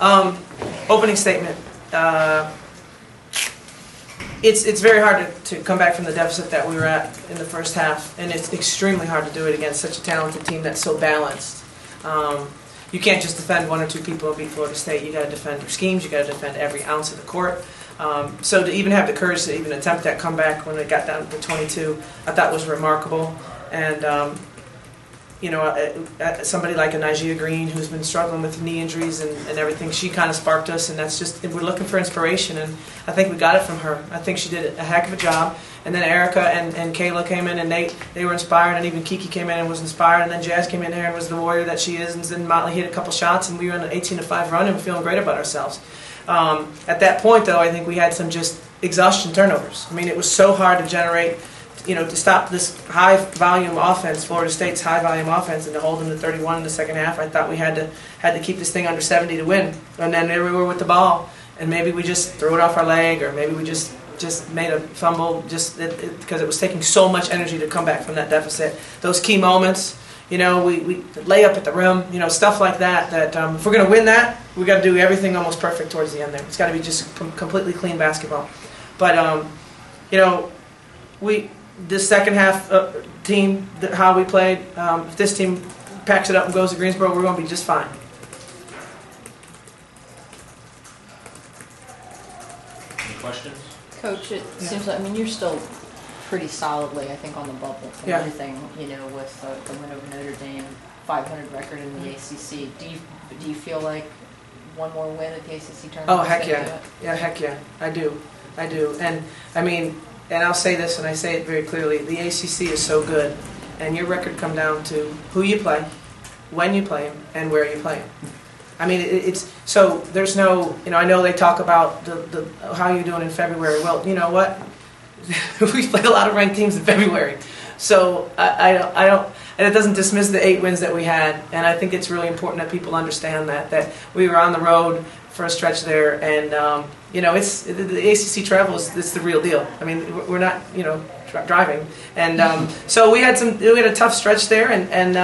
Opening statement. It's very hard to come back from the deficit that we were at in the first half, and it's extremely hard to do it against such a talented team that's so balanced. You can't just defend one or two people and beat Florida State. You got to defend their schemes. You got to defend every ounce of the court. So to even have the courage to even attempt that comeback when it got down to 22, I thought was remarkable. And you know, somebody like a Nigeria Green who's been struggling with knee injuries and everything, she kind of sparked us, and that's just, we're looking for inspiration, and I think we got it from her. I think she did a heck of a job. And then Erica and Kayla came in, and they were inspired, and even Kiki came in and was inspired, and then Jazz came in there and was the warrior that she is, and then Motley hit a couple shots, and we were on an 18-5 run, and we're feeling great about ourselves. At that point, though, I think we had some just exhaustion turnovers. I mean, it was so hard to generate, you know, to stop this high-volume offense, Florida State's high-volume offense, and to hold them to 31 in the second half. I thought we had to keep this thing under 70 to win. And then there we were with the ball, and maybe we just threw it off our leg, or maybe we just made a fumble just because it was taking so much energy to come back from that deficit. Those key moments, you know, we lay up at the rim, you know, stuff like that, if we're going to win that, we got to do everything almost perfect towards the end there. It's got to be just completely clean basketball. But, you know, this second half team, how we played, if this team packs it up and goes to Greensboro, we're going to be just fine. Any questions? Coach, it seems like, I mean, you're still pretty solidly, I think, on the bubble and everything, you know, with the win over Notre Dame, 500 record in the ACC. Do you feel like one more win at the ACC tournament? Oh, heck yeah. Yeah, heck yeah. I do. And, I mean, and I'll say this, and I say it very clearly, the ACC is so good, and your record come down to who you play, when you play them, and where you play them. I mean, it's so there's no, you know, I know they talk about the how you're doing in February. Well, you know what? We played a lot of ranked teams in February, so I don't, and it doesn't dismiss the 8 wins that we had. And I think it's really important that people understand that we were on the road for a stretch there, and you know, it's the ACC travel is the real deal. I mean, we're not, you know, driving, and so we had a tough stretch there, and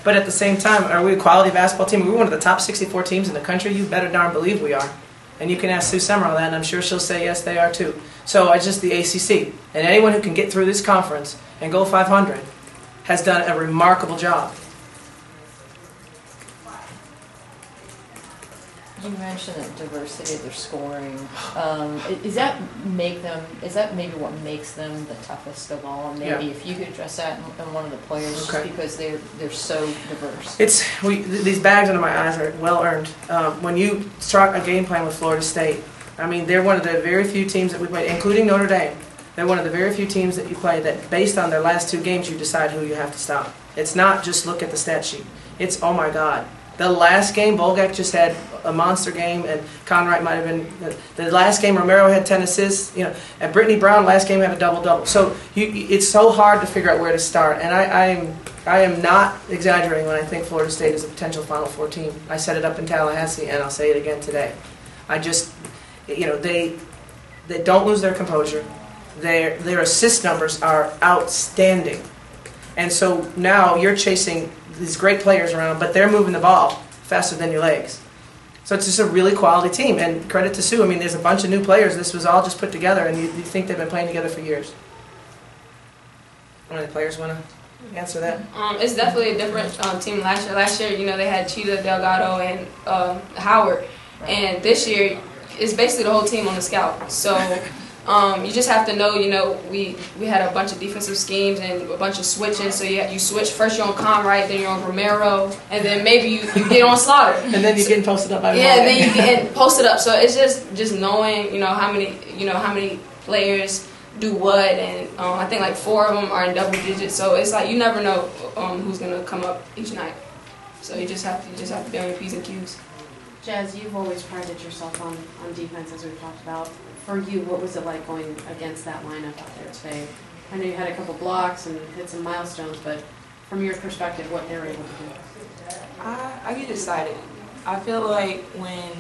but at the same time, are we a quality basketball team? We're one of the top 64 teams in the country. You better darn believe we are, and you can ask Sue Summerall that, and I'm sure she'll say yes, they are too. So it's just the ACC, and anyone who can get through this conference and go 500 has done a remarkable job. You mentioned the diversity of their scoring. Is that maybe what makes them the toughest of all? And maybe if you could address that in one of the players, because they're so diverse. These bags under my eyes are well earned. When you start a game plan with Florida State, I mean, they're one of the very few teams that we played, including Notre Dame. They're one of the very few teams that you play that, based on their last 2 games, you decide who you have to stop. It's not just look at the stat sheet. It's, oh my God. The last game, Bolgak just had a monster game, and Conwright might have been. The last game, Romero had 10 assists. You know, and Brittany Brown last game had a double-double. So it's so hard to figure out where to start. And I am not exaggerating when I think Florida State is a potential Final Four team. I set it up in Tallahassee, and I'll say it again today. I just, you know, they don't lose their composure. Their assist numbers are outstanding, and so now you're chasing these great players around, but they're moving the ball faster than your legs. So it's just a really quality team, and credit to Sue. I mean, there's a bunch of new players. This was all just put together, and you think they've been playing together for years. One of the players want to answer that? It's definitely a different team last year. Last year, you know, they had Cheetah, Delgado, and Howard, and this year it's basically the whole team on the scout. So you just have to know, you know, we had a bunch of defensive schemes and a bunch of switching. So you switch, first you're on Conwright, then you're on Romero, and then maybe you get on Slaughter. And then you're getting posted up by yeah, and then you get posted up. So it's just knowing, you know, how many players do what, and I think like 4 of them are in double digits. So it's like you never know who's gonna come up each night. So you just have to be on your P's and Q's. Jazz, you've always prided yourself on defense, as we've talked about. For you, what was it like going against that lineup out there today? I know you had a couple blocks and hit some milestones, but from your perspective, what they were able to do? I get excited. I feel like when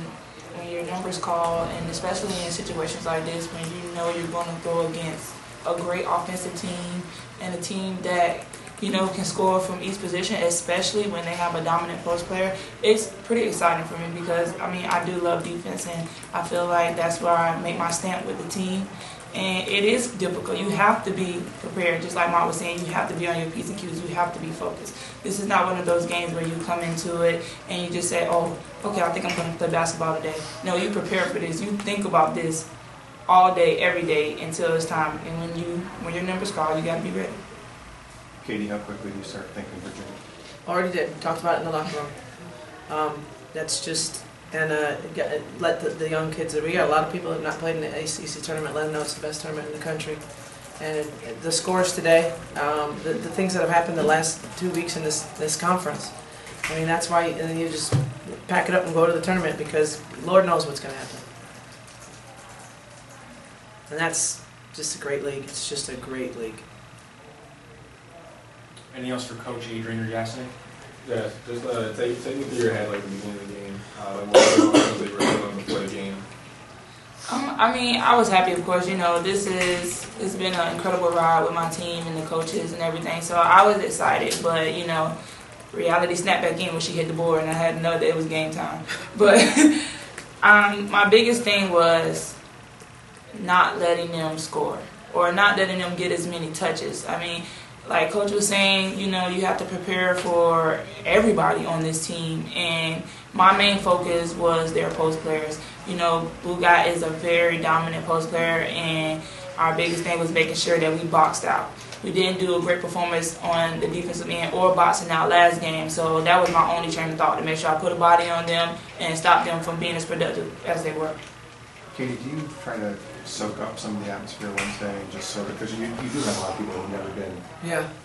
your number's called, and especially in situations like this, when you know you're going to go against a great offensive team and a team that, can score from each position, especially when they have a dominant post player, it's pretty exciting for me because, I do love defense, and I feel like that's where I make my stamp with the team. And it is difficult. You have to be prepared. Just like Mom was saying, you have to be on your P's and Q's. You have to be focused. This is not one of those games where you come into it and you just say, oh, okay, I think I'm going to play basketball today. No, you prepare for this. You think about this all day, every day until it's time. And when your number's called, you got to be ready. Katie, how quickly do you start thinking Virginia? Already did. We talked about it in the locker room. That's just, and let the young kids, we got a lot of people who have not played in the ACC tournament, let them know it's the best tournament in the country. And the scores today, the things that have happened the last 2 weeks in this conference, that's why you just pack it up and go to the tournament, because Lord knows what's going to happen. And that's just a great league. It's just a great league. Anything else for Coach Adrienne or Jassany? Yeah, just take me through your head, like the beginning of the game. What were they doing before the game? I was happy, of course. It's been an incredible ride with my team and the coaches and everything. So I was excited, but reality snapped back in when she hit the board, and I had to know that it was game time. But my biggest thing was not letting them score or not letting them get as many touches. Like Coach was saying, you have to prepare for everybody on this team, and my main focus was their post players. Bugat is a very dominant post player, and our biggest thing was making sure that we boxed out. We didn't do a great performance on the defensive end or boxing out last game, so that was my only train of thought, to make sure I put a body on them and stop them from being as productive as they were. Katie, do you try to soak up some of the atmosphere Wednesday, just so because you do have a lot of people who've never been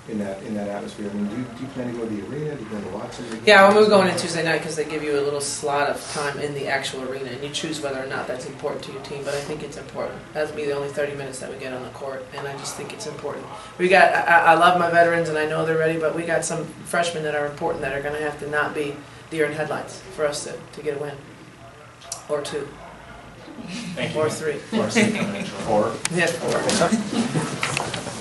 in that atmosphere? Do you plan to go to the arena? Do you plan to watch it? Yeah, we're going in Tuesday night because they give you a little slot of time in the actual arena, and you choose whether or not that's important to your team. But I think it's important. That'll be the only 30 minutes that we get on the court, and I just think it's important. I love my veterans, and I know they're ready, but we got some freshmen that are important that are going to have to not be deer in headlights for us to get a win or two. Thank you. Or three. Or 4. Yeah, 4.